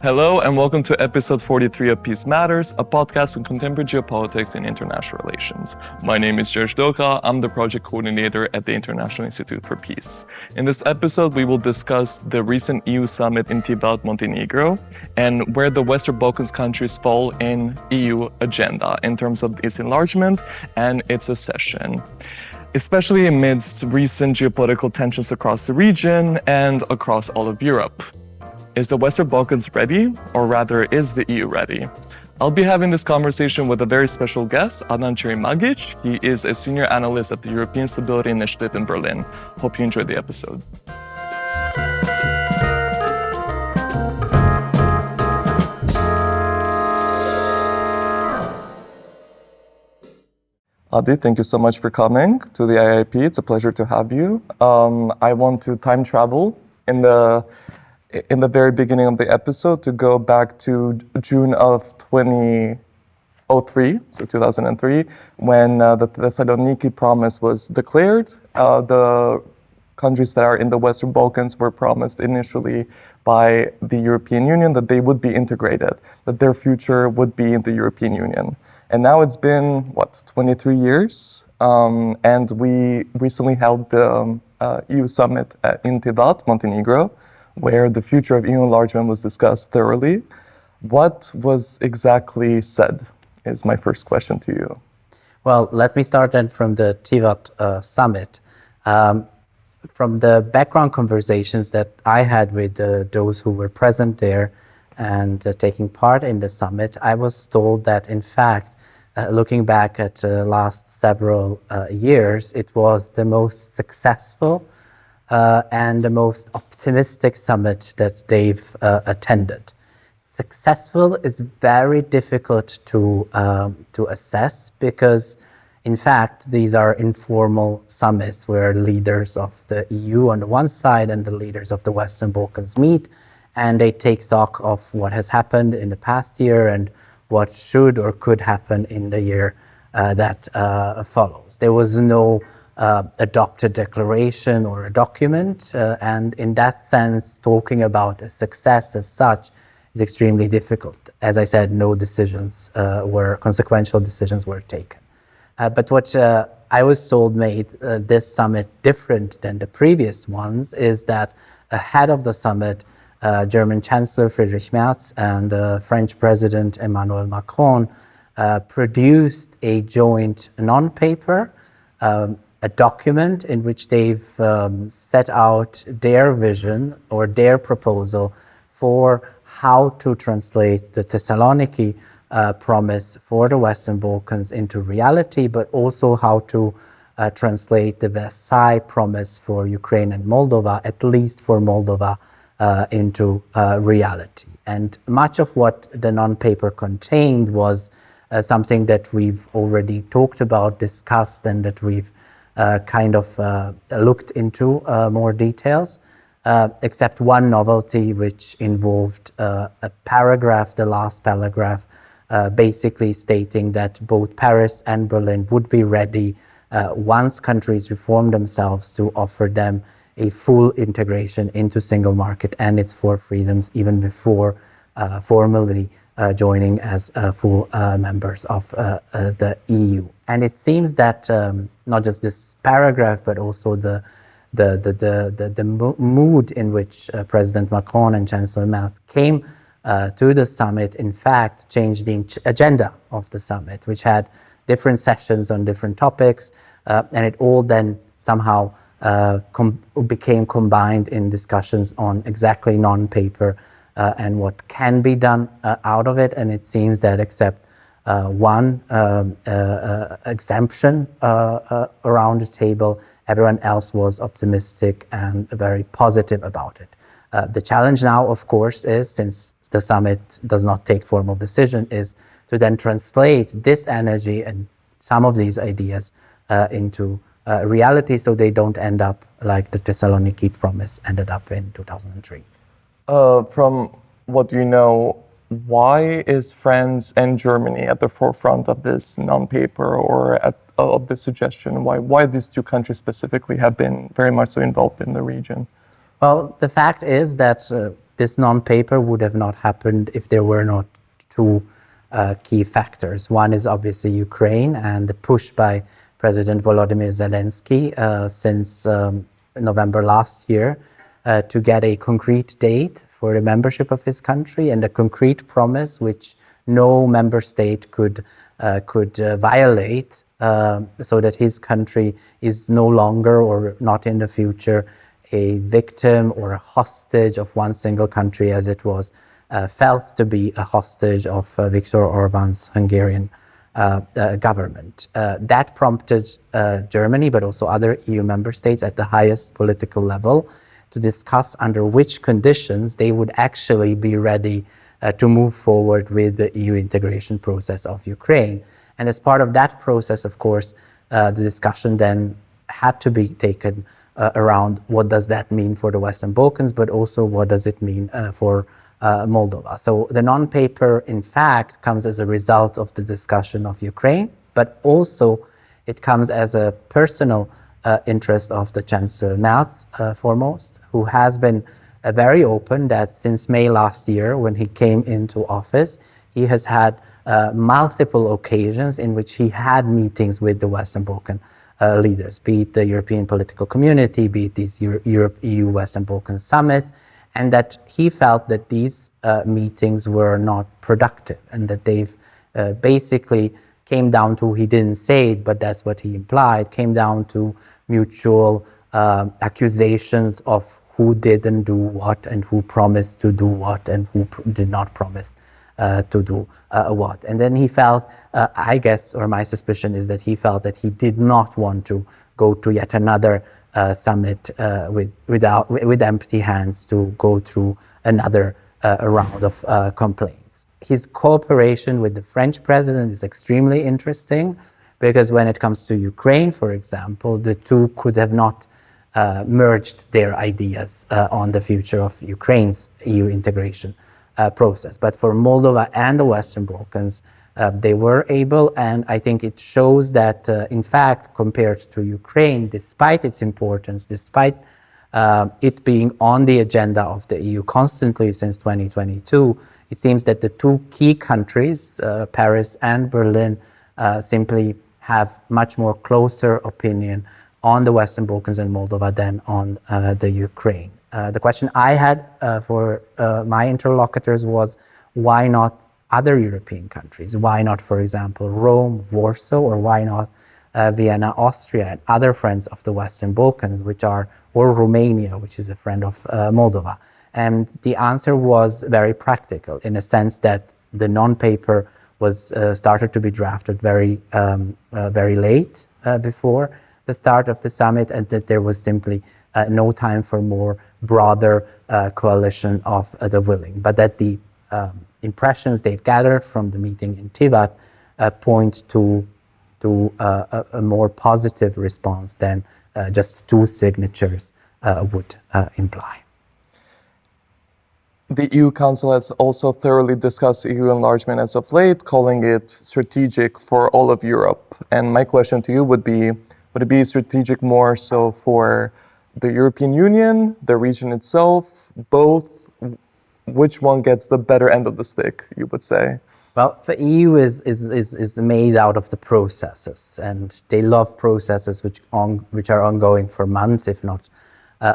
Hello and welcome to episode 43 of Peace Matters, a podcast on contemporary geopolitics and international relations. My name is George Doka. I'm the project coordinator at the International Institute for Peace. In this episode, we will discuss the recent EU summit in Tivat, Montenegro, and where the Western Balkans countries fall in EU agenda in terms of its enlargement and its accession, especially amidst recent geopolitical tensions across the region and across all of Europe. Is the Western Balkans ready, or rather, is the EU ready? I'll be having this conversation with a very special guest, Adnan Cerimagic. He is a senior analyst at the European Stability Initiative in Berlin. Hope you enjoyed the episode. Adi, thank you so much for coming to the IIP. It's a pleasure to have you. I want to time travel in the very beginning of the episode to go back to June of 2003, so 2003, when the Thessaloniki Promise was declared. The countries that are in the Western Balkans were promised initially by the European Union that they would be integrated, that their future would be in the European Union. And now it's been, 23 years? And we recently held the EU summit in Tivat, Montenegro, where the future of EU enlargement was discussed thoroughly. What was exactly said is my first question to you. Well, let me start then from the Tivat Summit. From the background conversations that I had with those who were present there and taking part in the summit, I was told that, in fact, looking back at the last several years, it was the most successful and the most optimistic summit that they've attended. Successful is very difficult to assess because, in fact, these are informal summits where leaders of the EU on the one side and the leaders of the Western Balkans meet, and they take stock of what has happened in the past year and what should or could happen in the year that follows. There was no adopted declaration or a document, and in that sense, talking about a success as such is extremely difficult. As I said, no consequential decisions were taken. But what I was told made this summit different than the previous ones is that ahead of the summit, German Chancellor Friedrich Merz and French President Emmanuel Macron produced a joint non-paper, a document in which they've set out their vision or their proposal for how to translate the Thessaloniki promise for the Western Balkans into reality, but also how to translate the Versailles promise for Ukraine and Moldova, at least for Moldova, into reality. And much of what the non-paper contained was something that we've already talked about, discussed, and that we've looked into more details, except one novelty which involved a paragraph, the last paragraph, basically stating that both Paris and Berlin would be ready once countries reform themselves to offer them a full integration into single market and its four freedoms even before formally joining as full members of the EU. And it seems that not just this paragraph, but also the mood in which President Macron and Chancellor Merz came to the summit, in fact, changed the agenda of the summit, which had different sessions on different topics, and it all then somehow became combined in discussions on exactly non-paper and what can be done out of it. And it seems that except one exemption around the table, everyone else was optimistic and very positive about it. The challenge now, of course, is, since the summit does not take formal decision, is to then translate this energy and some of these ideas into reality, so they don't end up like the Thessaloniki Promise ended up in 2003. From what you know, why is France and Germany at the forefront of this non-paper or of this suggestion? Why these two countries specifically have been very much so involved in the region? Well, the fact is that this non-paper would have not happened if there were not two key factors. One is obviously Ukraine and the push by President Volodymyr Zelensky since November last year to get a concrete date for the membership of his country and a concrete promise which no member state could violate, so that his country is no longer or not in the future a victim or a hostage of one single country, as it was felt to be a hostage of Viktor Orban's Hungarian government. That prompted Germany, but also other EU member states at the highest political level, to discuss under which conditions they would actually be ready to move forward with the EU integration process of Ukraine. And as part of that process, of course, the discussion then had to be taken around what does that mean for the Western Balkans, but also what does it mean for Moldova. So the non-paper, in fact, comes as a result of the discussion of Ukraine, but also it comes as a personal interest of the Chancellor Merz, foremost, who has been very open that since May last year, when he came into office, he has had multiple occasions in which he had meetings with the Western Balkan leaders, be it the European political community, be it these EU Western Balkan summits, and that he felt that these meetings were not productive and that they've basically came down to, he didn't say it, but that's what he implied, came down to mutual accusations of who didn't do what and who promised to do what and who did not promise to do what. And then he felt, I guess, or my suspicion is that he felt that he did not want to go to yet another summit with empty hands, to go through another round of complaints. His cooperation with the French president is extremely interesting, because when it comes to Ukraine, for example, the two could have not merged their ideas on the future of Ukraine's EU integration process. But for Moldova and the Western Balkans, they were able, and I think it shows that, in fact, compared to Ukraine, despite its importance, despite it being on the agenda of the EU constantly since 2022, it seems that the two key countries, Paris and Berlin, simply have much more closer opinion on the Western Balkans and Moldova than on the Ukraine. The question I had for my interlocutors was, why not other European countries? Why not, for example, Rome, Warsaw, or why not Vienna, Austria, and other friends of the Western Balkans, or Romania, which is a friend of Moldova? And the answer was very practical, in a sense that the non-paper was started to be drafted very late before the start of the summit, and that there was simply no time for more broader coalition of the willing, but that the impressions they've gathered from the meeting in Tivat point to a more positive response than just two signatures would imply. The EU Council has also thoroughly discussed EU enlargement as of late, calling it strategic for all of Europe. And my question to you would it be strategic more so for the European Union, the region itself, both? Which one gets the better end of the stick, you would say? Well, the EU is made out of the processes, and they love processes which are ongoing for months, if not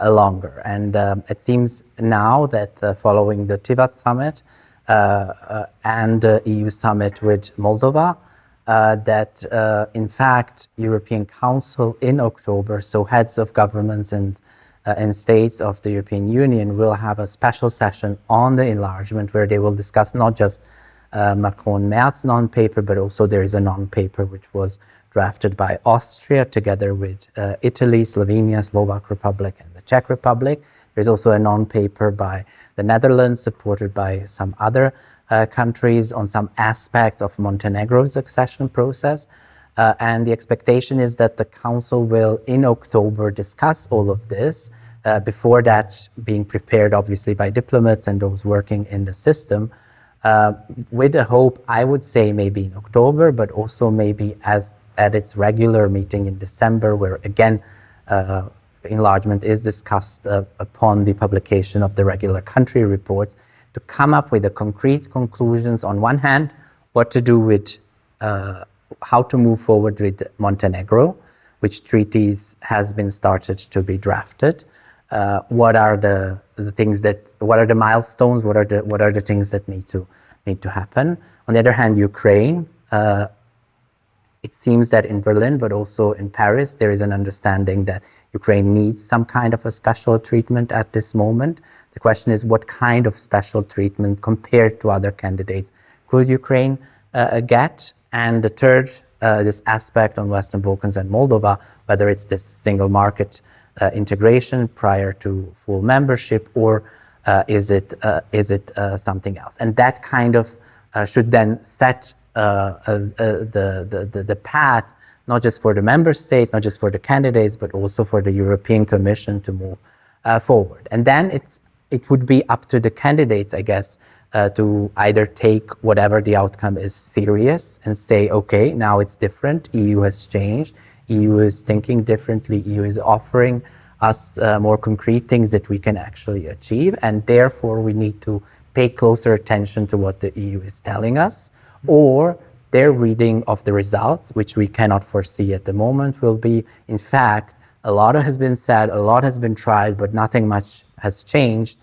longer. And it seems now that following the Tivat Summit and the EU Summit with Moldova, that in fact European Council in October, so heads of governments and states of the European Union will have a special session on the enlargement, where they will discuss not just Macron-Merz non-paper, but also there is a non-paper which was drafted by Austria together with Italy, Slovenia, Slovak Republic, and the Czech Republic. There's also a non-paper by the Netherlands, supported by some other countries on some aspects of Montenegro's accession process. And the expectation is that the Council will, in October, discuss all of this, before that being prepared, obviously, by diplomats and those working in the system, with a hope, I would say, maybe in October, but also maybe at its regular meeting in December, where, again, enlargement is discussed upon the publication of the regular country reports, to come up with the concrete conclusions on one hand, what to do with, how to move forward with Montenegro, which treaties has been started to be drafted, what are the things that, what are the milestones, what are the things that need to happen. On the other hand, Ukraine, it seems that in Berlin, but also in Paris, there is an understanding that Ukraine needs some kind of a special treatment at this moment. The question is, what kind of special treatment compared to other candidates could Ukraine get? And the third, this aspect on Western Balkans and Moldova, whether it's this single market integration prior to full membership, or is it something else? And that kind of should then set the path, not just for the member states, not just for the candidates, but also for the European Commission to move forward. And then it would be up to the candidates, I guess, to either take whatever the outcome is serious and say, okay, now it's different, EU has changed, EU is thinking differently, EU is offering us more concrete things that we can actually achieve, and therefore we need to pay closer attention to what the EU is telling us, or their reading of the results, which we cannot foresee at the moment, will be, in fact, a lot has been said, a lot has been tried, but nothing much has changed,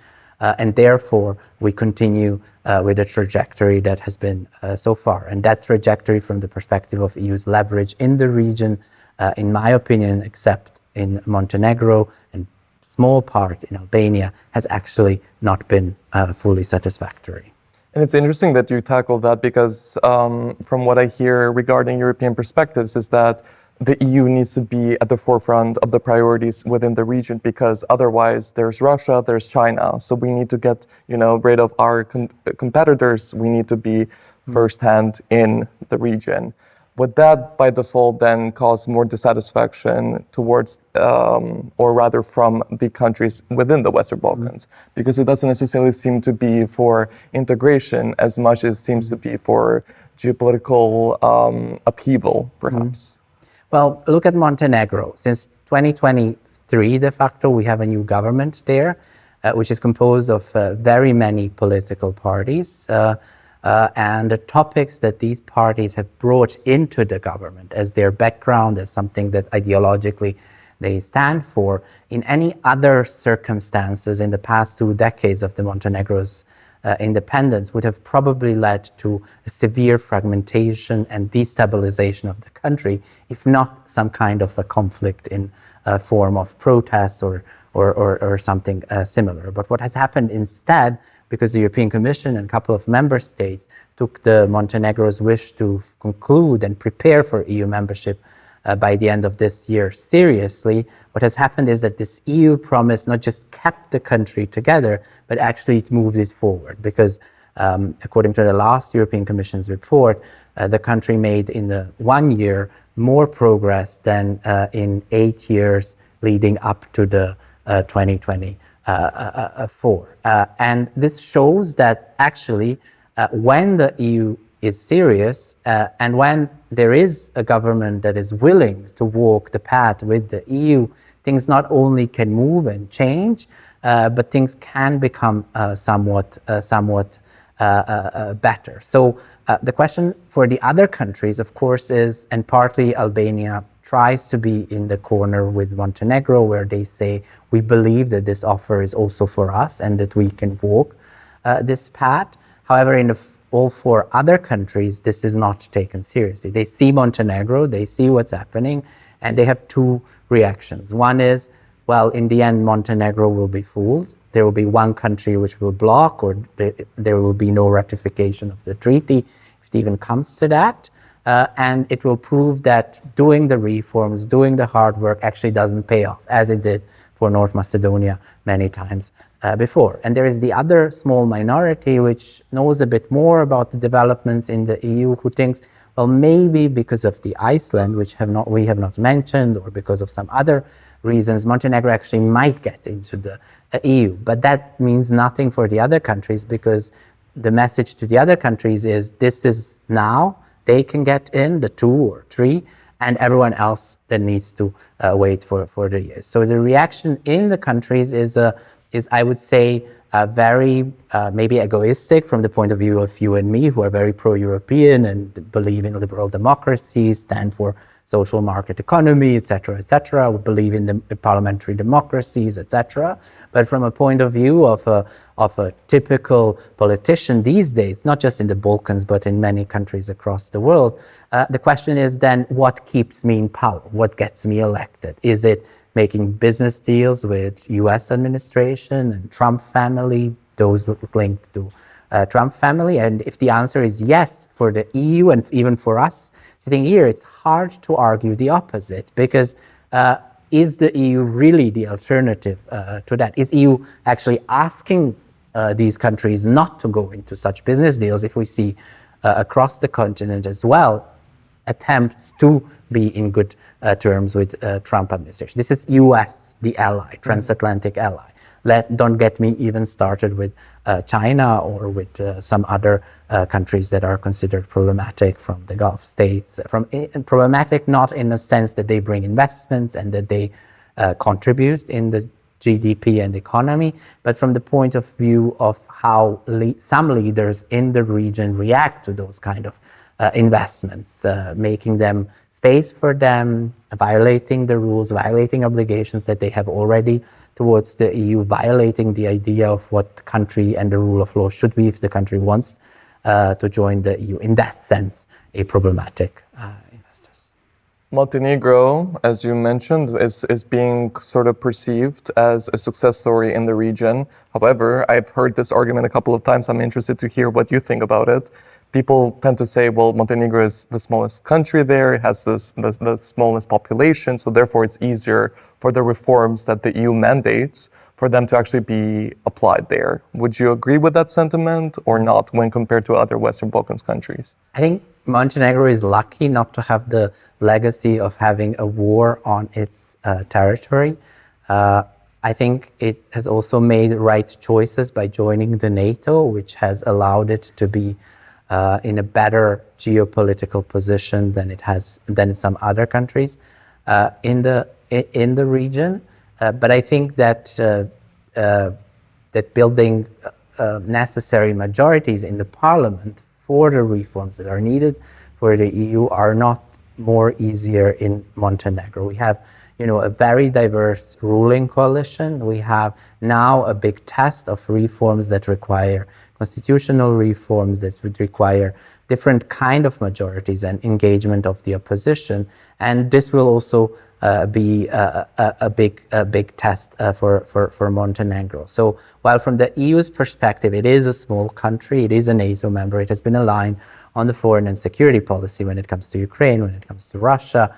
and therefore we continue with the trajectory that has been so far. And that trajectory from the perspective of EU's leverage in the region, in my opinion, except in Montenegro and small part in Albania, has actually not been fully satisfactory. And it's interesting that you tackle that because from what I hear regarding European perspectives is that the EU needs to be at the forefront of the priorities within the region, because otherwise there's Russia, there's China. So we need to get, rid of our competitors. We need to be firsthand in the region. Would that by default then cause more dissatisfaction towards, or rather from the countries within the Western Balkans? Because it doesn't necessarily seem to be for integration as much as it seems to be for geopolitical upheaval, perhaps. Well, look at Montenegro. Since 2023, de facto, we have a new government there, which is composed of very many political parties. And the topics that these parties have brought into the government as their background, as something that ideologically they stand for, in any other circumstances in the past 2 decades of the Montenegro's independence would have probably led to a severe fragmentation and destabilization of the country, if not some kind of a conflict in a form of protests or something similar. But what has happened instead, because the European Commission and a couple of member states took the Montenegro's wish to conclude and prepare for EU membership by the end of this year seriously, what has happened is that this EU promise not just kept the country together, but actually it moved it forward. Because according to the last European Commission's report, the country made in the 1 year more progress than in 8 years leading up to the 2024. And this shows that actually when the EU is serious and when there is a government that is willing to walk the path with the EU, things not only can move and change, but things can become somewhat better. So the question for the other countries, of course, is, and partly Albania tries to be in the corner with Montenegro, where they say, we believe that this offer is also for us and that we can walk this path. However, in all 4 other countries, this is not taken seriously. They see Montenegro, they see what's happening, and they have 2 reactions. One is, well, in the end, Montenegro will be fooled. There will be one country which will block, or there will be no ratification of the treaty, if it even comes to that. And it will prove that doing the reforms, doing the hard work actually doesn't pay off, as it did for North Macedonia many times before. And there is the other small minority which knows a bit more about the developments in the EU, who thinks, well, maybe because of the Iceland, which we have not mentioned, or because of some other reasons, Montenegro actually might get into the EU. But that means nothing for the other countries, because the message to the other countries is, this is now, they can get in, the 2 or 3, and everyone else that needs to wait for the years. So the reaction in the countries is I would say, very maybe egoistic from the point of view of you and me, who are very pro-European and believe in liberal democracy, stand for social market economy, etc., we believe in the parliamentary democracies, etc. But from a point of view of a typical politician these days, not just in the Balkans, but in many countries across the world, the question is then, what keeps me in power? What gets me elected? Is it making business deals with US administration and Trump family, those linked to Trump family? And if the answer is yes for the EU and even for us sitting here, it's hard to argue the opposite, because is the EU really the alternative to that? Is EU actually asking these countries not to go into such business deals if we see across the continent as well attempts to be in good terms with Trump administration? This is US, the ally, transatlantic ally. Don't get me even started with China or with some other countries that are considered problematic from the Gulf states. Problematic not in the sense that they bring investments and that they contribute in the GDP and economy, but from the point of view of how some leaders in the region react to those kind of investments, making them space for them, violating the rules, violating obligations that they have already towards the EU, violating the idea of what the country and the rule of law should be if the country wants to join the EU. In that sense, a problematic investors. Montenegro, as you mentioned, is being sort of perceived as a success story in the region. However, I've heard this argument a couple of times. I'm interested to hear what you think about it. People tend to say, well, Montenegro is the smallest country there, it has the smallest population, so therefore it's easier for the reforms that the EU mandates for them to actually be applied there. Would you agree with that sentiment or not when compared to other Western Balkans countries? I think Montenegro is lucky not to have the legacy of having a war on its territory. I think it has also made right choices by joining the NATO, which has allowed it to be in a better geopolitical position than some other countries in the region. But I think that that building necessary majorities in the parliament for the reforms that are needed for the EU are not more easier in Montenegro. We have, a very diverse ruling coalition. We have now a big test of reforms that require constitutional reforms, that would require different kind of majorities and engagement of the opposition. And this will also be a big test for Montenegro. So while from the EU's perspective, it is a small country, it is a NATO member, it has been aligned on the foreign and security policy when it comes to Ukraine, when it comes to Russia.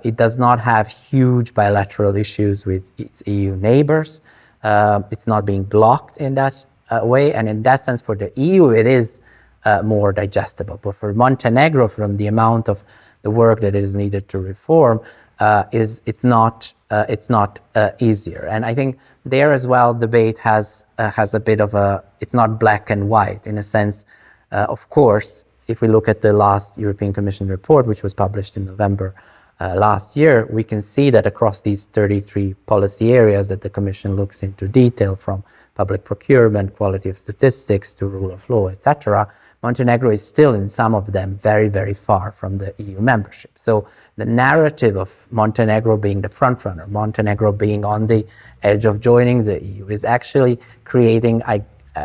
It does not have huge bilateral issues with its EU neighbors. It's not being blocked in that way. And in that sense, for the EU, it is more digestible. But for Montenegro, from the amount of the work that is needed to reform, it's not easier. And I think there as well, debate has a bit of it's not black and white in a sense. Of course, if we look at the last European Commission report, which was published in November last year, we can see that across these 33 policy areas that the Commission looks into detail, from public procurement, quality of statistics to rule of law, etc., Montenegro is still in some of them very, very far from the EU membership. So the narrative of Montenegro being the frontrunner, Montenegro being on the edge of joining the EU, is actually creating,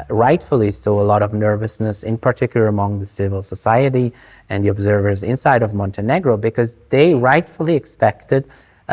rightfully so, a lot of nervousness, in particular among the civil society and the observers inside of Montenegro, because they rightfully expected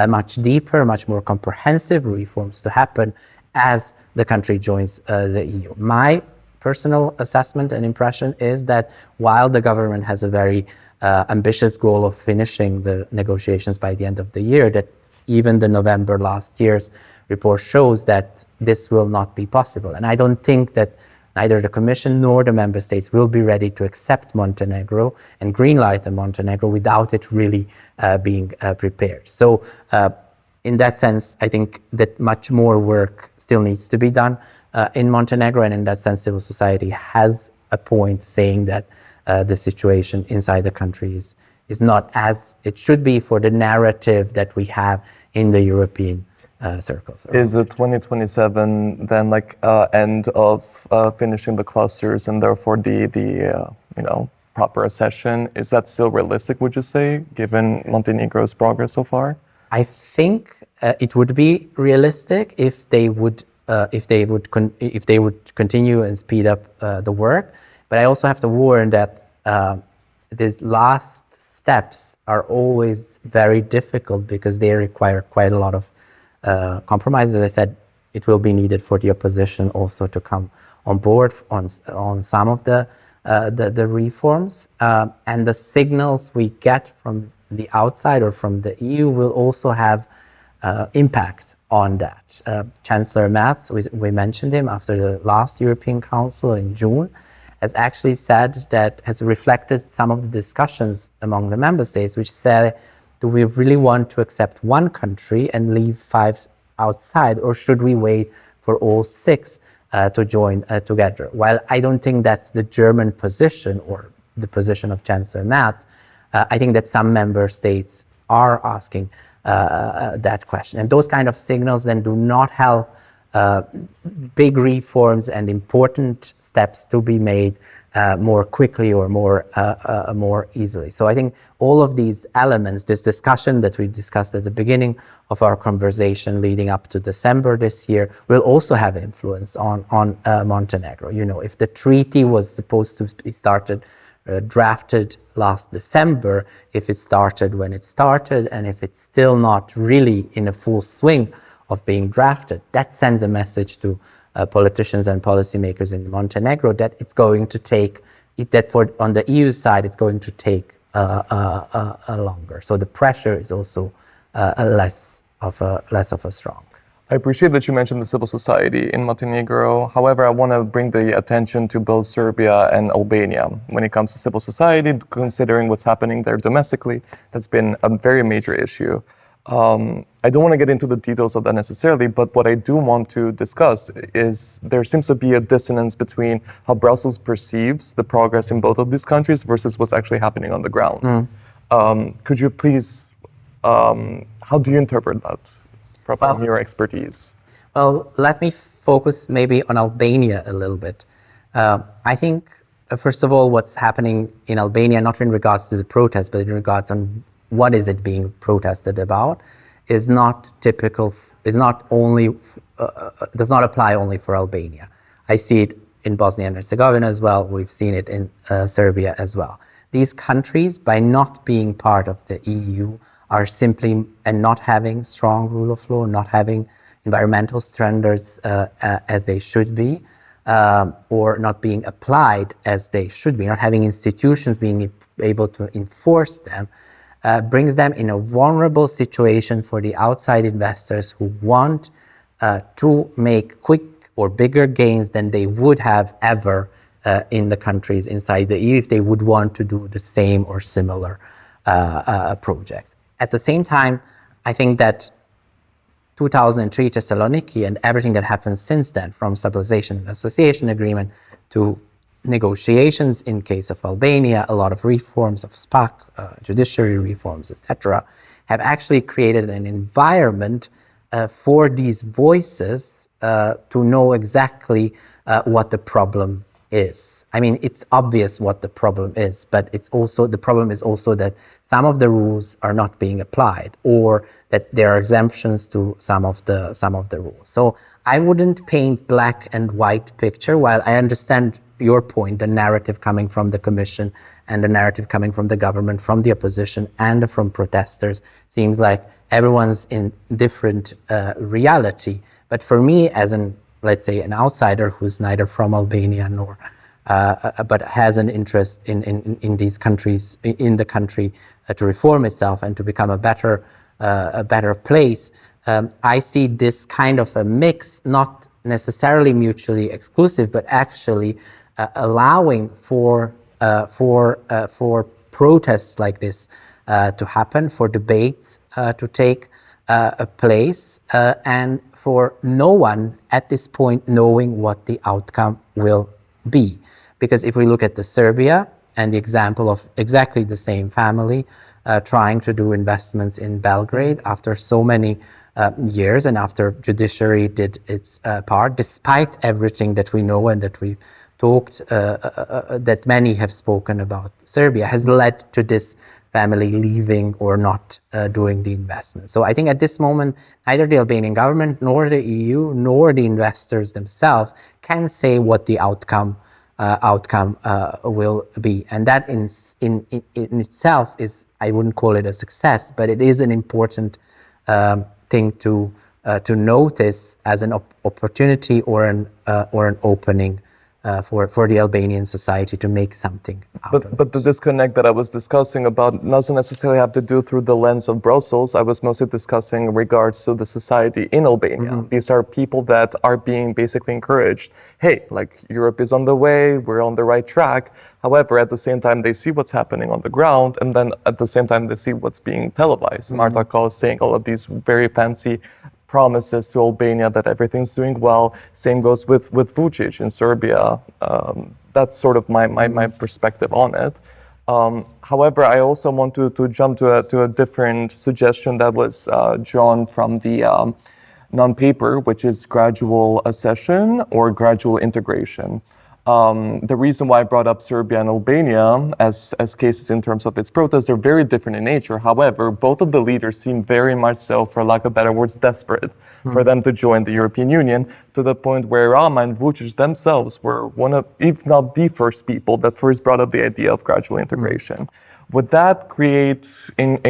much deeper, much more comprehensive reforms to happen as the country joins the EU. My personal assessment and impression is that while the government has a very ambitious goal of finishing the negotiations by the end of the year, that even the November last year's report shows that this will not be possible. And I don't think that neither the Commission nor the Member States will be ready to accept Montenegro and greenlight the Montenegro without it really being prepared. So in that sense, I think that much more work still needs to be done in Montenegro, and in that sense, civil society has a point saying that the situation inside the country is not as it should be for the narrative that we have in the European circles. Is the 2027 then like end of finishing the clusters and therefore the proper accession? Is that still realistic, would you say, given Montenegro's progress so far? I think it would be realistic if they would continue and speed up the work. But I also have to warn that these last steps are always very difficult because they require quite a lot of compromise. As I said, it will be needed for the opposition also to come on board on some of the reforms, and the signals we get from the outside or from the EU will also have impact on that. Chancellor Merz, we mentioned him after the last European Council in June, has actually said that, has reflected some of the discussions among the member states, which said, do we really want to accept one country and leave 5 outside, or should we wait for all 6 to join together? While I don't think that's the German position or the position of Chancellor Merz, I think that some member states are asking that question. And those kind of signals then do not help big reforms and important steps to be made more quickly or more easily. So I think all of these elements, this discussion that we discussed at the beginning of our conversation leading up to December this year, will also have influence on Montenegro. If the treaty was supposed to be drafted last December, if it started when it started, and if it's still not really in a full swing of being drafted, that sends a message to politicians and policymakers in Montenegro that it's going to take, on the EU side, it's going to take longer. So the pressure is also less of a strong. I appreciate that you mentioned the civil society in Montenegro. However, I want to bring the attention to both Serbia and Albania. When it comes to civil society, considering what's happening there domestically, that's been a very major issue. I don't want to get into the details of that necessarily, but what I do want to discuss is there seems to be a dissonance between how Brussels perceives the progress in both of these countries versus what's actually happening on the ground. Could you please, how do you interpret that from your expertise? Well, let me focus maybe on Albania a little bit. I think, first of all, what's happening in Albania, not in regards to the protest, but in regards on what is it being protested about, is not typical, is not only, does not apply only for Albania. I see it in Bosnia and Herzegovina as well. We've seen it in Serbia as well. These countries, by not being part of the EU, are simply, and not having strong rule of law, not having environmental standards as they should be, or not being applied as they should be, not having institutions being able to enforce them, brings them in a vulnerable situation for the outside investors who want to make quick or bigger gains than they would have ever in the countries inside the EU if they would want to do the same or similar projects. At the same time, I think that 2003 Thessaloniki and everything that happened since then, from stabilization and association agreement to negotiations in case of Albania, a lot of reforms of SPAC, judiciary reforms, etc., have actually created an environment for these voices to know exactly what the problem is. I mean, it's obvious what the problem is, but it's also, the problem is also that some of the rules are not being applied, or that there are exemptions to some of the rules. So I wouldn't paint black and white picture. While I understand your point, the narrative coming from the Commission and the narrative coming from the government, from the opposition and from protesters, seems like everyone's in different reality. But for me, as let's say an outsider who's neither from Albania nor, but has an interest in these countries, in the country, to reform itself and to become a better place, I see this kind of a mix, not necessarily mutually exclusive, but actually allowing for protests like this to happen, for debates to take place, and for no one at this point knowing what the outcome will be. Because if we look at the Serbia, and the example of exactly the same family trying to do investments in Belgrade after so many years, and after judiciary did its part, despite everything that we know and that we've talked, that many have spoken about Serbia, has led to this family leaving or not doing the investment. So I think at this moment, neither the Albanian government, nor the EU, nor the investors themselves can say what the outcome will be. And that in itself is, I wouldn't call it a success, but it is an important thing to notice as an opportunity or an opening for the Albanian society to make something out of it. But the disconnect that I was discussing about doesn't necessarily have to do through the lens of Brussels. I was mostly discussing in regards to the society in Albania. These are people that are being basically encouraged. Hey, like Europe is on the way, we're on the right track. However, at the same time, they see what's happening on the ground, and then at the same time, they see what's being televised. Marta Kohl is saying all of these very fancy promises to Albania that everything's doing well. Same goes with Vučić in Serbia. That's sort of my perspective on it. However, I also want to jump to a different suggestion that was drawn from the non-paper, which is gradual accession or gradual integration. The reason why I brought up Serbia and Albania as cases in terms of its protests, they're very different in nature. However, both of the leaders seem very much so, for lack of better words, desperate for them to join the European Union, to the point where Rama and Vučić themselves were one of, if not the first people that first brought up the idea of gradual integration. Would that create, in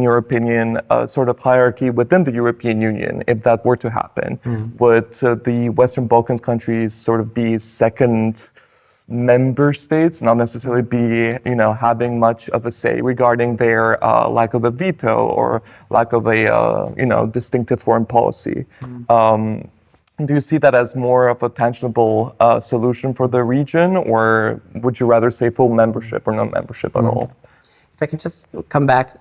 your opinion, a sort of hierarchy within the European Union if that were to happen? Would the Western Balkans countries sort of be second member states, not necessarily be, having much of a say regarding their lack of a veto or lack of a, distinctive foreign policy? Do you see that as more of a tangible solution for the region, or would you rather say full membership or no membership at all? If I can just come back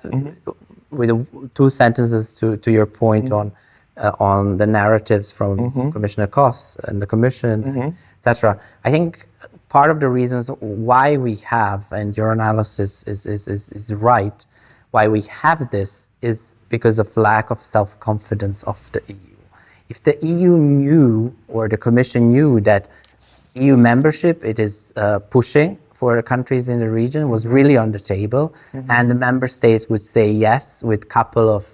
with two sentences to your point on the narratives from Commissioner Kos and the Commission, etc. I think part of the reasons why we have, and your analysis is right, why we have this is because of lack of self-confidence of the EU. If the EU knew, or the Commission knew, that EU membership, it is pushing for the countries in the region, was really on the table, and the member states would say yes with a couple of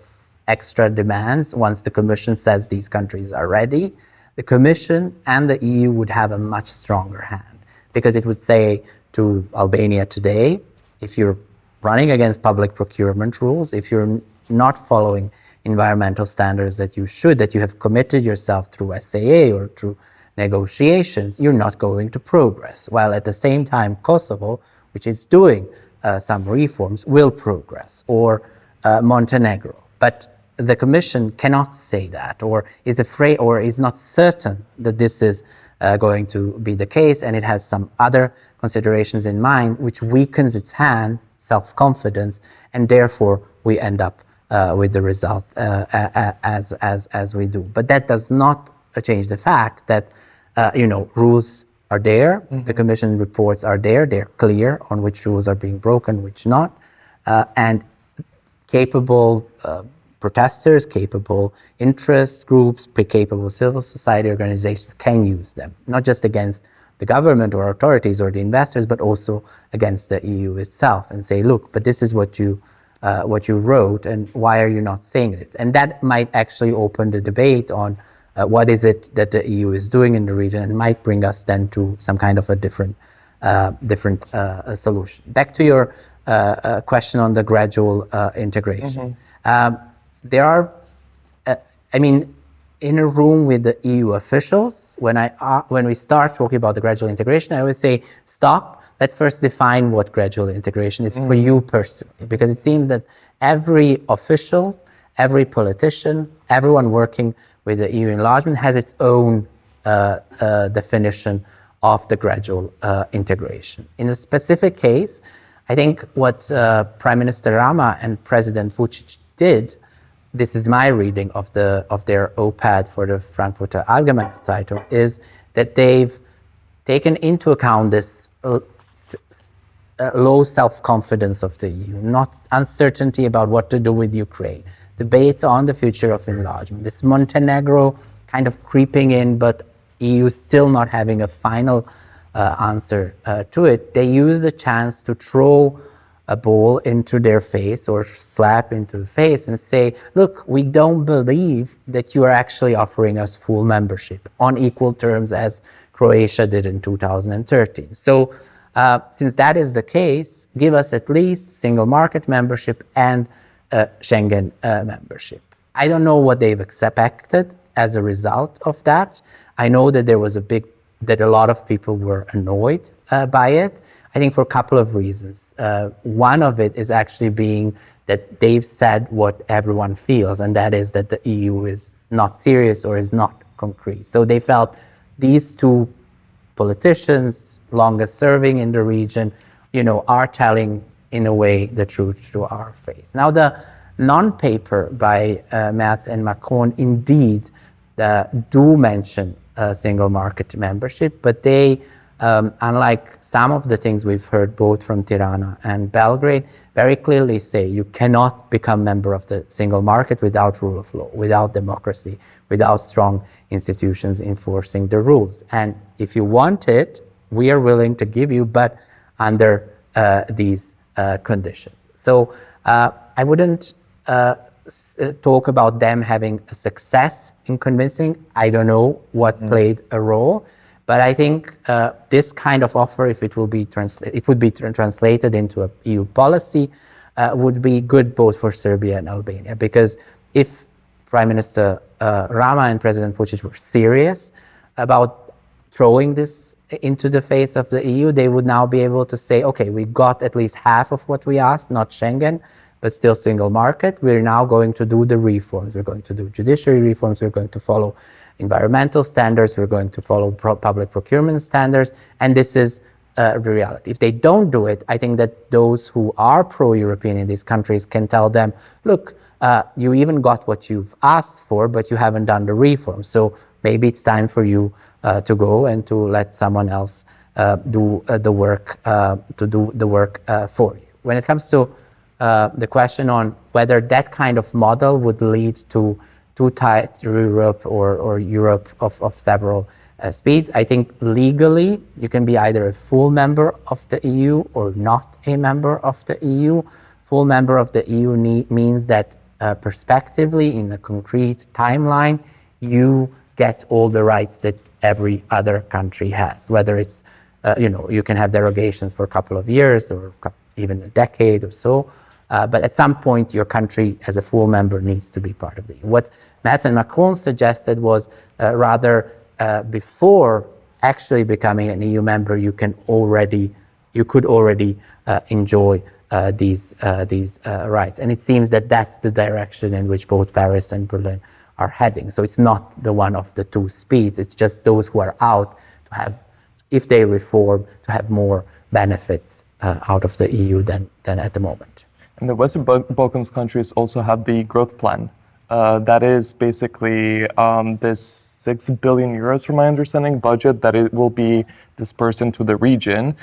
extra demands once the Commission says these countries are ready, the Commission and the EU would have a much stronger hand, because it would say to Albania today, if you're running against public procurement rules, if you're not following environmental standards that you have committed yourself through SAA or through negotiations, you're not going to progress. While at the same time, Kosovo, which is doing some reforms, will progress, or Montenegro. But the Commission cannot say that, or is afraid, or is not certain that this is going to be the case, and it has some other considerations in mind, which weakens its hand, self-confidence, and therefore we end up with the result as we do. But that does not change the fact that rules are there, the Commission reports are there, they're clear on which rules are being broken, which not, and capable protesters, capable interest groups, capable civil society organizations can use them, not just against the government or authorities or the investors, but also against the EU itself, and say, look, but this is what you wrote, and why are you not saying it? And that might actually open the debate on what is it that the EU is doing in the region, and might bring us then to some kind of a different solution. Back to your question on the gradual integration. There are, in a room with the EU officials, when we start talking about the gradual integration, I always say, stop. Let's first define what gradual integration is for you personally, because it seems that every official, every politician, everyone working with the EU enlargement has its own definition of the gradual integration. In a specific case, I think what Prime Minister Rama and President Vučić did, this is my reading of their OPAD for the Frankfurter Allgemeine Zeitung, is that they've taken into account this low self-confidence of the EU, not uncertainty about what to do with Ukraine, debates on the future of enlargement, this Montenegro kind of creeping in, but EU still not having a final answer to it. They use the chance to throw a ball into their face or slap into the face and say, look, we don't believe that you are actually offering us full membership on equal terms as Croatia did in 2013. So since that is the case, give us at least single market membership and Schengen membership. I don't know what they've expected as a result of that. I know that that a lot of people were annoyed by it. I think for a couple of reasons. One of it is actually being that they've said what everyone feels, and that is that the EU is not serious or is not concrete. So they felt these two politicians, longest serving in the region, are telling in a way the truth to our face. Now the non-paper by Merz and Macron indeed do mention single market membership, but they, unlike some of the things we've heard both from Tirana and Belgrade, very clearly say you cannot become member of the single market without rule of law, without democracy, without strong institutions enforcing the rules. And if you want it, we are willing to give you, but under these conditions. So I wouldn't talk about them having a success in convincing. I don't know what played a role. But I think this kind of offer, if it will be translated into a EU policy, would be good both for Serbia and Albania. Because if Prime Minister Rama and President Vučić were serious about throwing this into the face of the EU, they would now be able to say, okay, we got at least half of what we asked, not Schengen, but still single market. We're now going to do the reforms. We're going to do judiciary reforms. We're going to follow environmental standards. We're going to follow public procurement standards. And this is the reality. If they don't do it, I think that those who are pro-European in these countries can tell them, look, you even got what you've asked for, but you haven't done the reform. So maybe it's time for you to go and to let someone else do the work for you. When it comes to the question on whether that kind of model would lead to two tides through Europe or Europe of several speeds, I think legally you can be either a full member of the EU or not a member of the EU. Full member of the EU means that prospectively, in a concrete timeline, you get all the rights that every other country has, whether it's, you can have derogations for a couple of years or even a decade or so. But at some point, your country as a full member needs to be part of the EU. What Merz and Macron suggested was rather before actually becoming an EU member, you could already enjoy these rights. And it seems that that's the direction in which both Paris and Berlin are heading. So it's not the one of the two speeds. It's just those who are out to have, if they reform, to have more benefits out of the EU than at the moment. And the Western Balkans countries also have the growth plan. That is basically this 6 billion euros, from my understanding, budget that it will be dispersed into the region.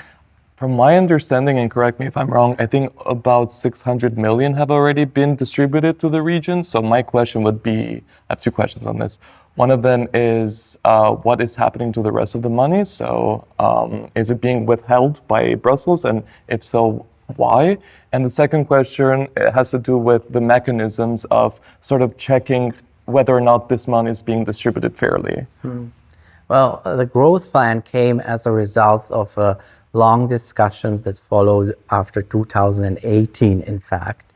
From my understanding, and correct me if I'm wrong, I think about 600 million have already been distributed to the region. So my question would be, I have two questions on this. One of them is, what is happening to the rest of the money? So is it being withheld by Brussels? And if so, why? And the second question has to do with the mechanisms of sort of checking whether or not this money is being distributed fairly. Well, the growth plan came as a result of long discussions that followed after 2018, in fact,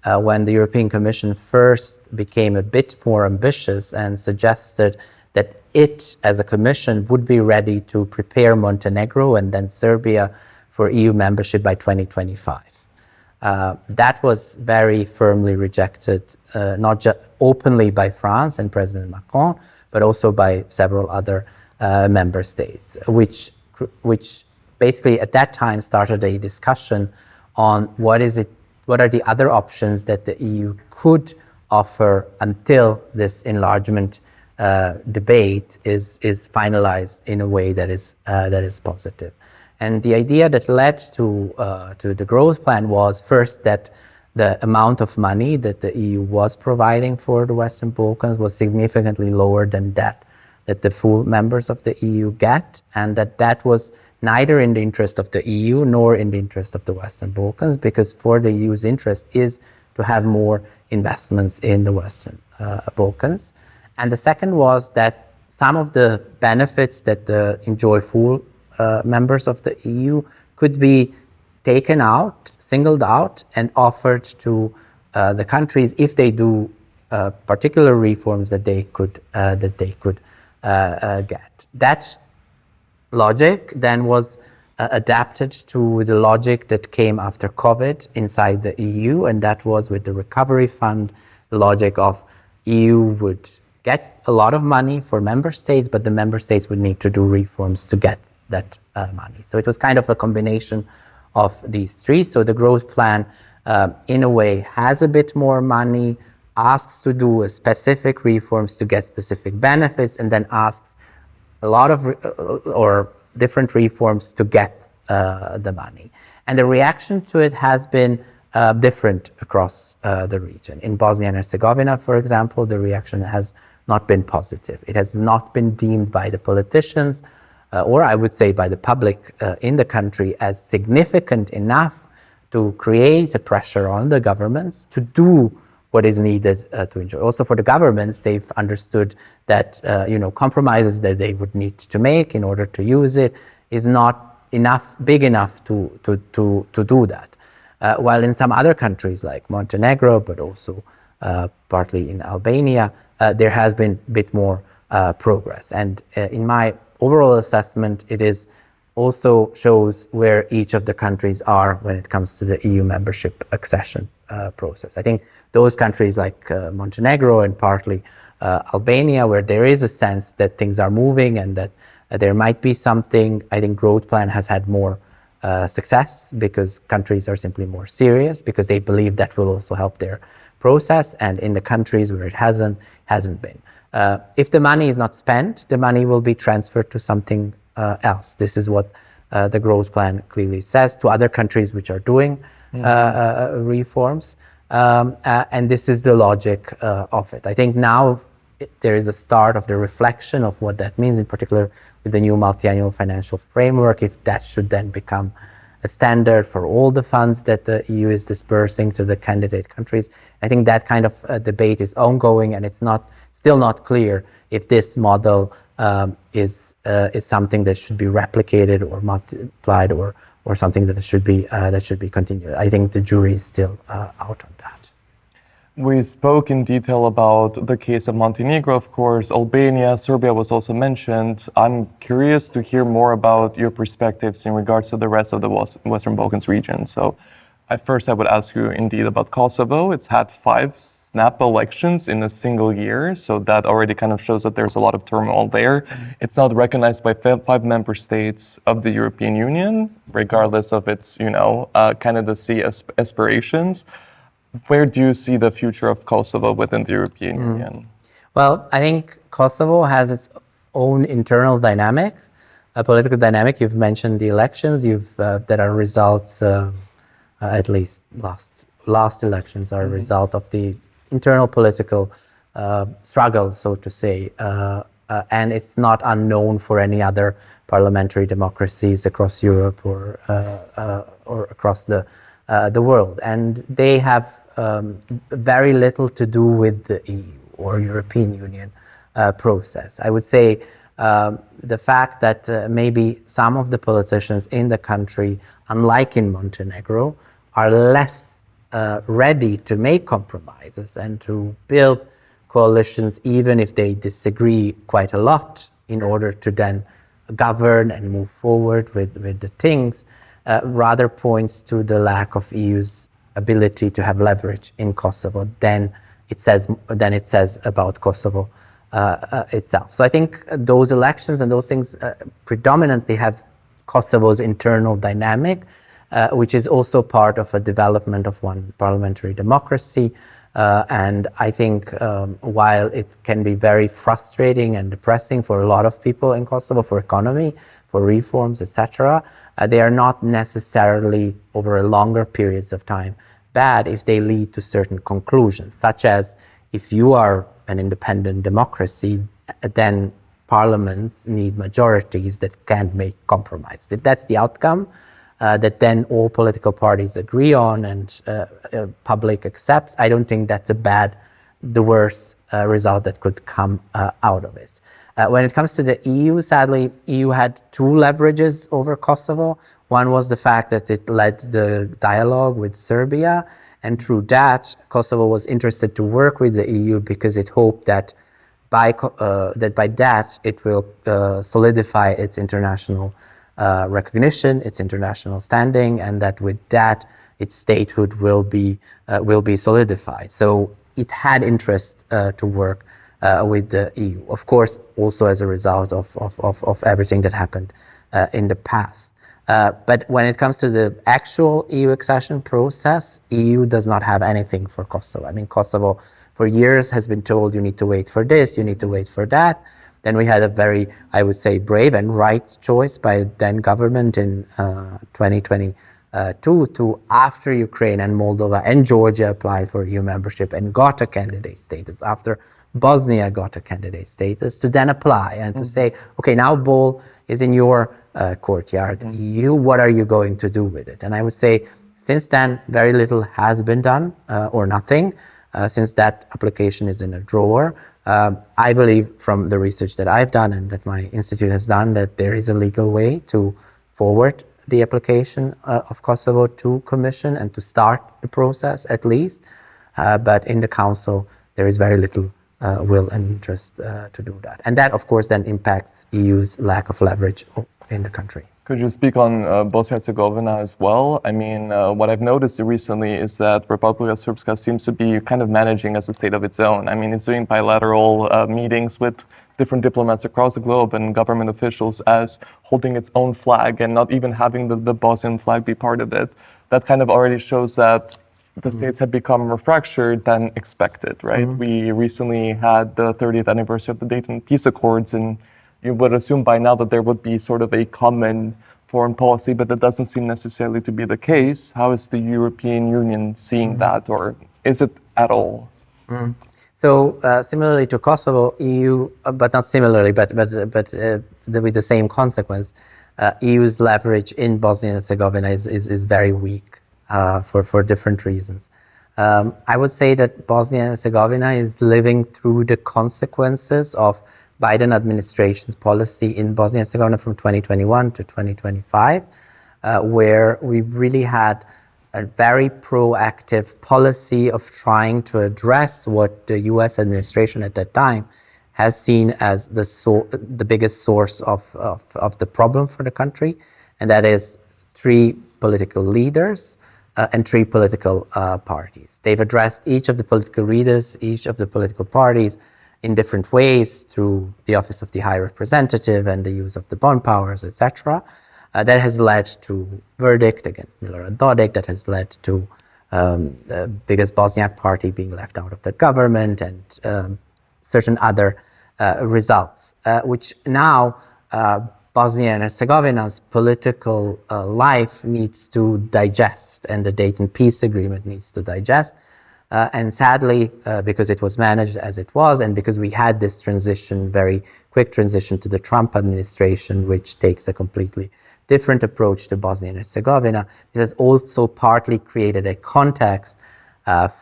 when the European Commission first became a bit more ambitious and suggested that it, as a Commission, would be ready to prepare Montenegro and then Serbia for EU membership by 2025. That was very firmly rejected, not just openly by France and President Macron, but also by several other member states, which basically at that time started a discussion on what are the other options that the EU could offer until this enlargement debate is finalized in a way that is positive. And the idea that led to the growth plan was first that the amount of money that the EU was providing for the Western Balkans was significantly lower than that the full members of the EU get, and that was neither in the interest of the EU nor in the interest of the Western Balkans, because for the EU's interest is to have more investments in the Western Balkans. And the second was that some of the benefits that enjoy full members of the EU could be taken out, singled out, and offered to the countries if they do particular reforms that they could get. That logic then was adapted to the logic that came after COVID inside the EU, and that was with the recovery fund, the logic of EU would get a lot of money for member states, but the member states would need to do reforms to get that money. So it was kind of a combination of these three. So the growth plan, in a way, has a bit more money, asks to do specific reforms to get specific benefits, and then asks a lot of or different reforms to get the money. And the reaction to it has been different across the region. In Bosnia and Herzegovina, for example, the reaction has not been positive. It has not been deemed by the politicians, or I would say by the public in the country, as significant enough to create a pressure on the governments to do what is needed to enjoy. Also for the governments, they've understood that compromises that they would need to make in order to use it is not big enough to do that. While in some other countries like Montenegro, but also partly in Albania, there has been a bit more progress. And in my overall assessment, it is also shows where each of the countries are when it comes to the EU membership accession process. I think those countries like Montenegro and partly Albania, where there is a sense that things are moving and that there might be something, I think growth plan has had more success because countries are simply more serious, because they believe that will also help their process. And in the countries where it hasn't been. If the money is not spent, the money will be transferred to something else. This is what the growth plan clearly says to other countries which are doing reforms. And this is the logic of it. I think now there is a start of the reflection of what that means, in particular with the new multi-annual financial framework, if that should then become a standard for all the funds that the EU is dispersing to the candidate countries. I think that kind of debate is ongoing, and it's still not clear if this model is something that should be replicated or multiplied, or something that should be continued. I think the jury is still out on that. We spoke in detail about the case of Montenegro, of course. Albania, Serbia was also mentioned. I'm curious to hear more about your perspectives in regards to the rest of the Western Balkans region. So at first I would ask you indeed about Kosovo. It's had 5 snap elections in a single year. So that already kind of shows that there's a lot of turmoil there. It's not recognized by 5 member states of the European Union, regardless of its, candidacy aspirations. Where do you see the future of Kosovo within the European Union? Well, I think Kosovo has its own internal dynamic, a political dynamic. You've mentioned the elections. That are results, at least last elections are a result of the internal political struggle, so to say. And it's not unknown for any other parliamentary democracies across Europe or across the world. And they have very little to do with the EU or European Union process. I would say the fact that maybe some of the politicians in the country, unlike in Montenegro, are less ready to make compromises and to build coalitions, even if they disagree quite a lot, in order to then govern and move forward with the things, rather points to the lack of EU's ability to have leverage in Kosovo than it says about Kosovo itself. So I think those elections and those things predominantly have Kosovo's internal dynamic, which is also part of a development of one parliamentary democracy. And I think while it can be very frustrating and depressing for a lot of people in Kosovo, for economy, for reforms, etc., they are not necessarily over a longer periods of time bad if they lead to certain conclusions, such as if you are an independent democracy, then parliaments need majorities that can't make compromise. If that's the outcome, that then all political parties agree on and public accepts, I don't think that's the worst result that could come out of it. When it comes to the EU, sadly, EU had two leverages over Kosovo. One was the fact that it led the dialogue with Serbia, and through that, Kosovo was interested to work with the EU because it hoped that by that it will solidify its international recognition, its international standing, and that with that its statehood will be solidified. So it had interest to work with the EU, of course, also as a result of everything that happened in the past. But when it comes to the actual EU accession process, EU does not have anything for Kosovo. I mean, Kosovo for years has been told you need to wait for this, you need to wait for that. Then we had a very, I would say, brave and right choice by then government in 2022 to, after Ukraine and Moldova and Georgia applied for EU membership and got a candidate status, after Bosnia got a candidate status, to then apply and to say, okay, now ball is in your courtyard. EU, what are you going to do with it? And I would say, since then, very little has been done, or nothing. Since that application is in a drawer. I believe from the research that I've done and that my institute has done that there is a legal way to forward the application of Kosovo to Commission and to start the process at least. But in the Council, there is very little will and interest to do that. And that, of course, then impacts EU's lack of leverage in the country. Could you speak on Bosnia-Herzegovina as well? I mean, what I've noticed recently is that Republika Srpska seems to be kind of managing as a state of its own. I mean, it's doing bilateral meetings with different diplomats across the globe and government officials as holding its own flag and not even having the Bosnian flag be part of it. That kind of already shows that the states have become more fractured than expected, right? We recently had the 30th anniversary of the Dayton Peace Accords, and you would assume by now that there would be sort of a common foreign policy, but that doesn't seem necessarily to be the case. How is the European Union seeing that, or is it at all? So similarly to Kosovo, EU, but not similarly, but with the same consequence, EU's leverage in Bosnia and Herzegovina is very weak for different reasons. I would say that Bosnia and Herzegovina is living through the consequences of Biden administration's policy in Bosnia and Herzegovina from 2021 to 2025, where we really had a very proactive policy of trying to address what the US administration at that time has seen as the biggest source of the problem for the country, and that is 3 political leaders and 3 political parties. They've addressed each of the political leaders, each of the political parties in different ways through the Office of the High Representative and the use of the bond powers, etc. That has led to verdict against Milorad Dodik, that has led to the biggest Bosniak party being left out of the government and certain other results, which now Bosnia and Herzegovina's political life needs to digest, and the Dayton Peace Agreement needs to digest. And sadly, because it was managed as it was, and because we had this transition, very quick transition to the Trump administration, which takes a completely different approach to Bosnia and Herzegovina, this has also partly created a context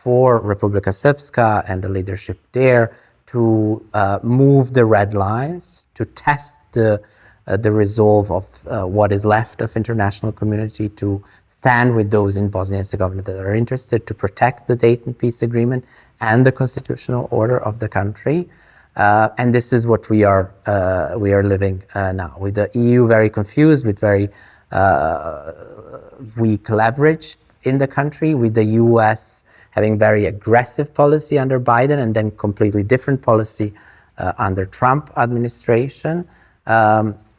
for Republika Srpska and the leadership there to move the red lines, to test the resolve of what is left of international community, to stand with those in Bosnia and Herzegovina that are interested to protect the Dayton Peace Agreement and the constitutional order of the country. And this is what we are living now, with the EU very confused, with very weak leverage in the country, with the US having very aggressive policy under Biden and then completely different policy under Trump administration,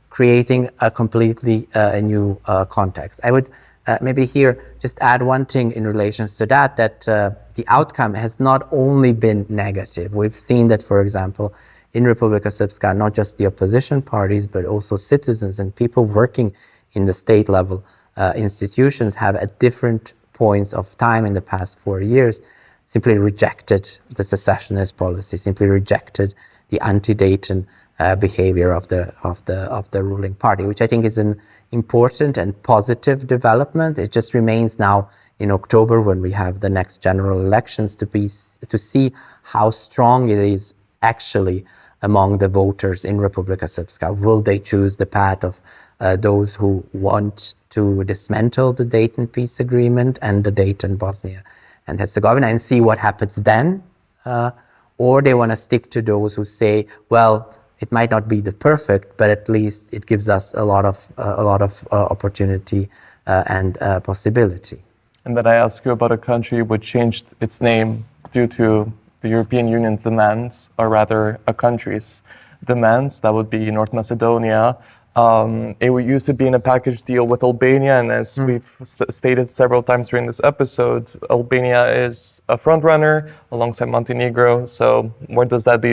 creating a completely new context. I would maybe here just add one thing in relation to that the the outcome has not only been negative. We've seen that, for example, in Republika Srpska, not just the opposition parties, but also citizens and people working in the state level institutions have at different points of time in the past 4 years simply rejected the secessionist policy, simply rejected the anti-Dayton behavior of the ruling party, which I think is an important and positive development. It just remains now in October, when we have the next general elections, to see how strong it is actually among the voters in Republika Srpska. Will they choose the path of those who want to dismantle the Dayton peace agreement and the Dayton Bosnia and Herzegovina and see what happens then? Or they want to stick to those who say, well, it might not be the perfect, but at least it gives us a lot of opportunity and possibility. And then I ask you about a country which changed its name due to the European Union's demands, or rather a country's demands. That would be North Macedonia. It used to be in a package deal with Albania, and as we've stated several times during this episode, Albania is a front runner alongside Montenegro. So where does that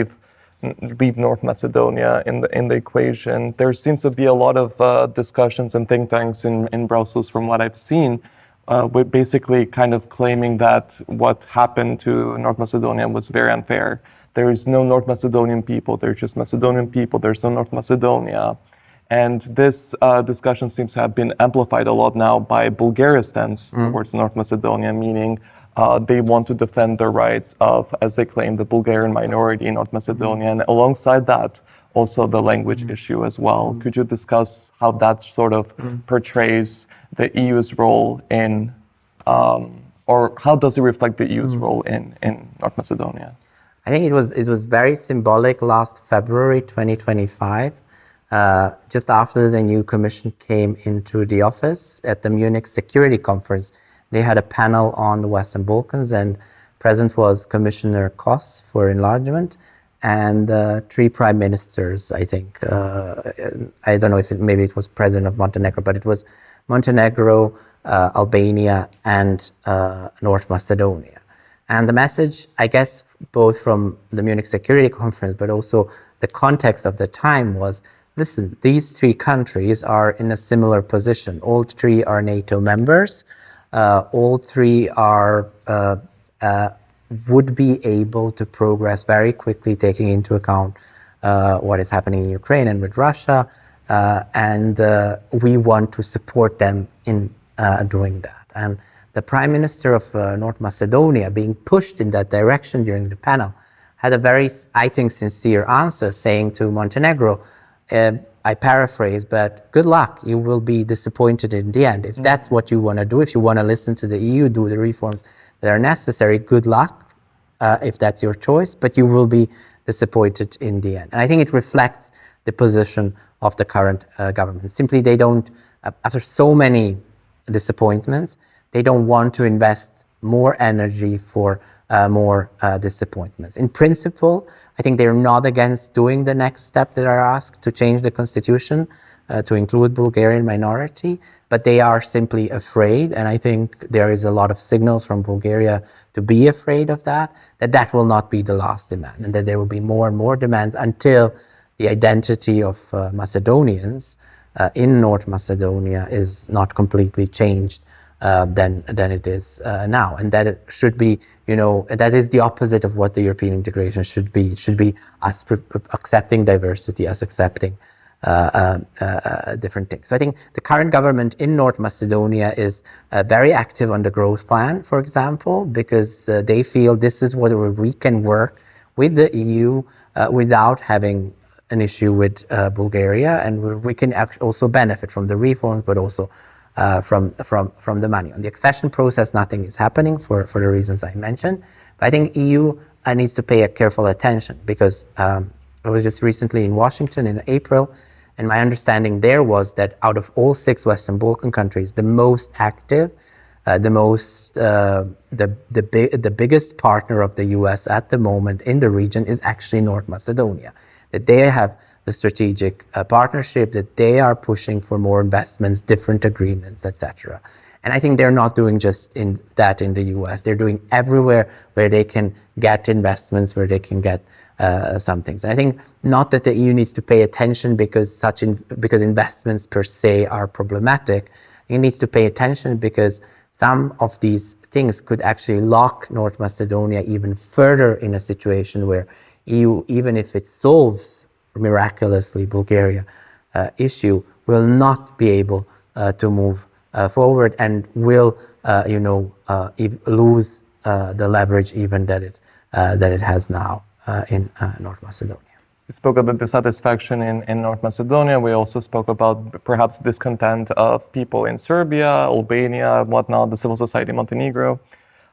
leave North Macedonia in the equation? There seems to be a lot of discussions and think tanks in Brussels, from what I've seen, with basically kind of claiming that what happened to North Macedonia was very unfair. There is no North Macedonian people, there's just Macedonian people, there's no North Macedonia. And this discussion seems to have been amplified a lot now by Bulgaria's stance towards North Macedonia, meaning they want to defend the rights of, as they claim, the Bulgarian minority in North Macedonia, and alongside that, also the language issue as well. Could you discuss how that sort of portrays the EU's role in, or how does it reflect the EU's role in North Macedonia? I think it was very symbolic last February 2025, just after the new commission came into the office at the Munich Security Conference. They had a panel on the Western Balkans, and present was Commissioner Kos for enlargement, and 3 prime ministers, I think. I don't know if maybe it was president of Montenegro, but it was Montenegro, Albania, and North Macedonia. And the message, I guess, both from the Munich Security Conference, but also the context of the time was, listen, these 3 countries are in a similar position. All 3 are NATO members. All 3 are would be able to progress very quickly, taking into account what is happening in Ukraine and with Russia, and we want to support them in doing that. And the Prime Minister of North Macedonia, being pushed in that direction during the panel, had a very, I think, sincere answer, saying to Montenegro, I paraphrase, but good luck, you will be disappointed in the end. If that's what you want to do, if you want to listen to the EU, do the reforms that are necessary, good luck, if that's your choice, but you will be disappointed in the end. And I think it reflects the position of the current government. Simply, they don't, after so many disappointments, they don't want to invest more energy for more disappointments. In principle, I think they're not against doing the next step that are asked to change the constitution to include Bulgarian minority, but they are simply afraid, and I think there is a lot of signals from Bulgaria to be afraid of that will not be the last demand, and that there will be more and more demands until the identity of Macedonians in North Macedonia is not completely changed than it is now, and that it should be, that is the opposite of what the European integration should be. It should be us accepting diversity, us accepting different things. So I think the current government in North Macedonia is very active on the growth plan, for example, because they feel this is where we can work with the EU without having an issue with Bulgaria, and we can also benefit from the reforms, but also from the money. On the accession process, nothing is happening for the reasons I mentioned. But I think EU needs to pay a careful attention, because I was just recently in Washington in April, and my understanding there was that out of all 6 Western Balkan countries, the most active, the biggest partner of the US at the moment in the region is actually North Macedonia. That they have the strategic partnership, that they are pushing for more investments, different agreements, etc. And I think they're not doing just in the US. They're doing everywhere where they can get investments, where they can get some things. And I think not that the EU needs to pay attention because because investments per se are problematic. It needs to pay attention because some of these things could actually lock North Macedonia even further in a situation where EU, even if it solves miraculously Bulgaria issue, will not be able to move forward and will, lose the leverage even that it has now in North Macedonia. We spoke about the dissatisfaction in North Macedonia. We also spoke about perhaps discontent of people in Serbia, Albania, whatnot, the civil society in Montenegro.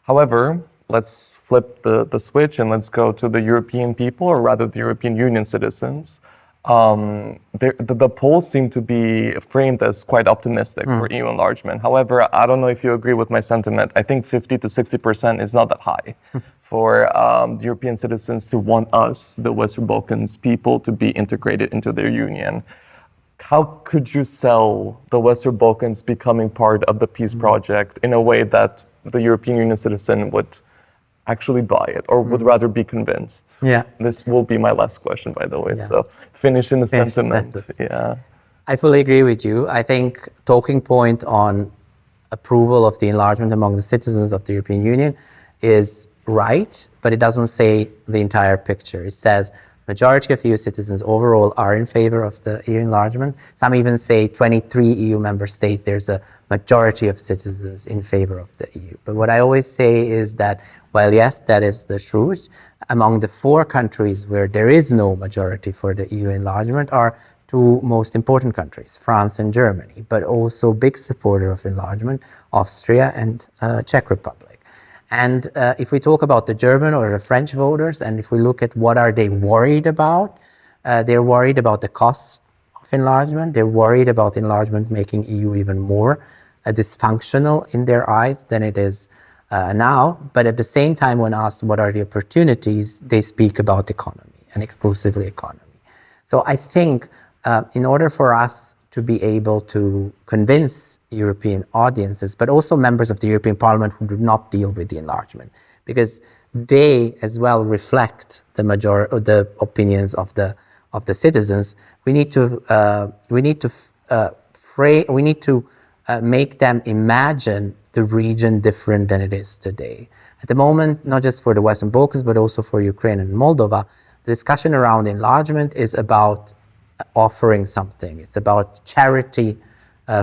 However, let's flip the switch and let's go to the European people, or rather the European Union citizens. The polls seem to be framed as quite optimistic for EU enlargement. However, I don't know if you agree with my sentiment. I think 50 to 60% is not that high for European citizens to want us, the Western Balkans people, to be integrated into their union. How could you sell the Western Balkans becoming part of the peace project in a way that the European Union citizen would actually buy it, or would rather be convinced? Yeah. This will be my last question, by the way. Yeah. So finish in the sentiment. Yeah. I fully agree with you. I think talking point on approval of the enlargement among the citizens of the European Union is right, but it doesn't say the entire picture. It says majority of EU citizens overall are in favor of the EU enlargement. Some even say 23 EU member states, there's a majority of citizens in favor of the EU. But what I always say is that, while yes, that is the truth, among the 4 countries where there is no majority for the EU enlargement are 2 most important countries, France and Germany, but also big supporter of enlargement, Austria and Czech Republic. And if we talk about the German or the French voters, and if we look at what are they worried about, they're worried about the costs of enlargement. They're worried about enlargement making EU even more dysfunctional in their eyes than it is now. But at the same time, when asked what are the opportunities, they speak about economy and exclusively economy. So I think in order for us to be able to convince European audiences, but also members of the European Parliament who do not deal with the enlargement, because they as well reflect the opinions of the citizens. We need to make them imagine the region different than it is today. At the moment, not just for the Western Balkans, but also for Ukraine and Moldova, the discussion around enlargement is about offering something. It's about charity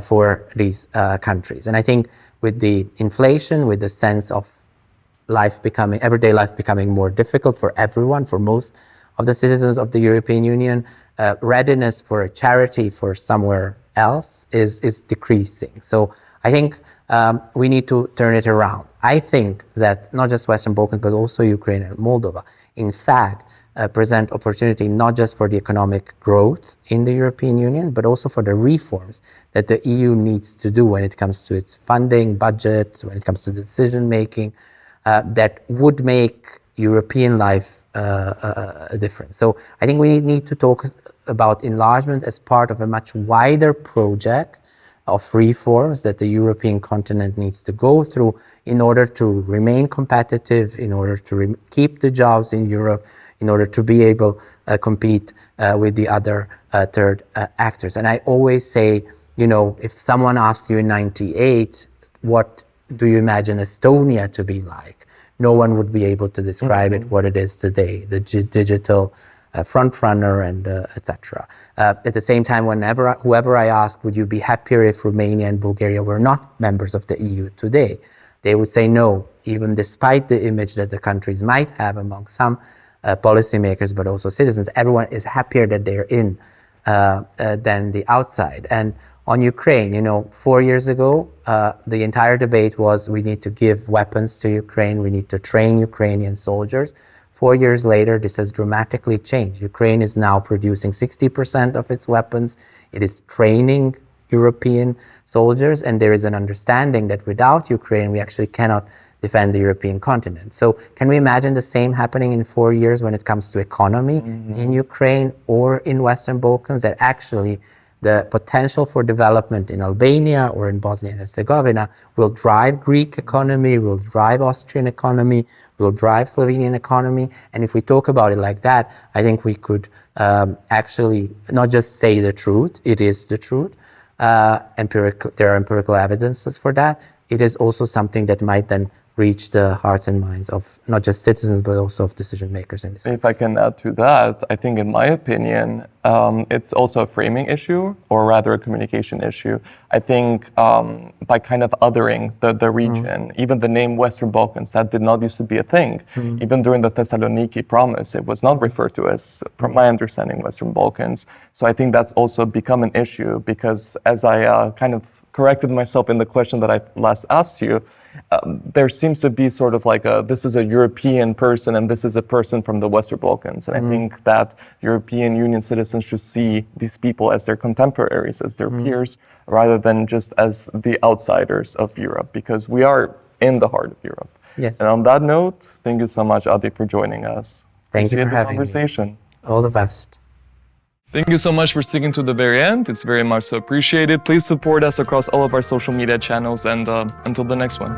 for these countries. And I think with the inflation, with the sense of everyday life becoming more difficult for everyone, for most of the citizens of the European Union, readiness for a charity for somewhere else is decreasing. So I think we need to turn it around. I think that not just Western Balkans, but also Ukraine and Moldova, in fact, present opportunity not just for the economic growth in the European Union, but also for the reforms that the EU needs to do when it comes to its funding, budgets, when it comes to decision-making, that would make European life a difference. So I think we need to talk about enlargement as part of a much wider project of reforms that the European continent needs to go through in order to remain competitive, in order to keep the jobs in Europe, in order to be able to compete with the other third actors. And I always say, if someone asked you in 98, what do you imagine Estonia to be like? No one would be able to describe it what it is today, the digital front runner and etc. At the same time, whoever I ask, would you be happier if Romania and Bulgaria were not members of the EU today? They would say no, even despite the image that the countries might have among some policymakers, but also citizens. Everyone is happier that they're in than the outside. And on Ukraine, 4 years ago, the entire debate was we need to give weapons to Ukraine, we need to train Ukrainian soldiers. 4 years later, this has dramatically changed. Ukraine is now producing 60% of its weapons. It is training European soldiers, and there is an understanding that without Ukraine, we actually cannot defend the European continent. So can we imagine the same happening in 4 years when it comes to economy in Ukraine or in Western Balkans, that actually the potential for development in Albania or in Bosnia and Herzegovina will drive Greek economy, will drive Austrian economy, will drive Slovenian economy. And if we talk about it like that, I think we could actually not just say the truth, it is the truth. There are empirical evidences for that. It is also something that might then reach the hearts and minds of not just citizens, but also of decision makers in this country. If I can add to that, I think in my opinion, it's also a framing issue, or rather a communication issue. I think by kind of othering the region, even the name Western Balkans, that did not used to be a thing. Even during the Thessaloniki promise, it was not referred to as, from my understanding, Western Balkans. So I think that's also become an issue, because as I kind of corrected myself in the question that I last asked you, there seems to be sort of like this is a European person and this is a person from the Western Balkans. And I think that European Union citizens should see these people as their contemporaries, as their peers, rather than just as the outsiders of Europe, because we are in the heart of Europe. Yes. And on that note, thank you so much, Adi, for joining us. Thank you for the having conversation. me. All the best. Thank you so much for sticking to the very end. It's very much so appreciated. Please support us across all of our social media channels, and until the next one.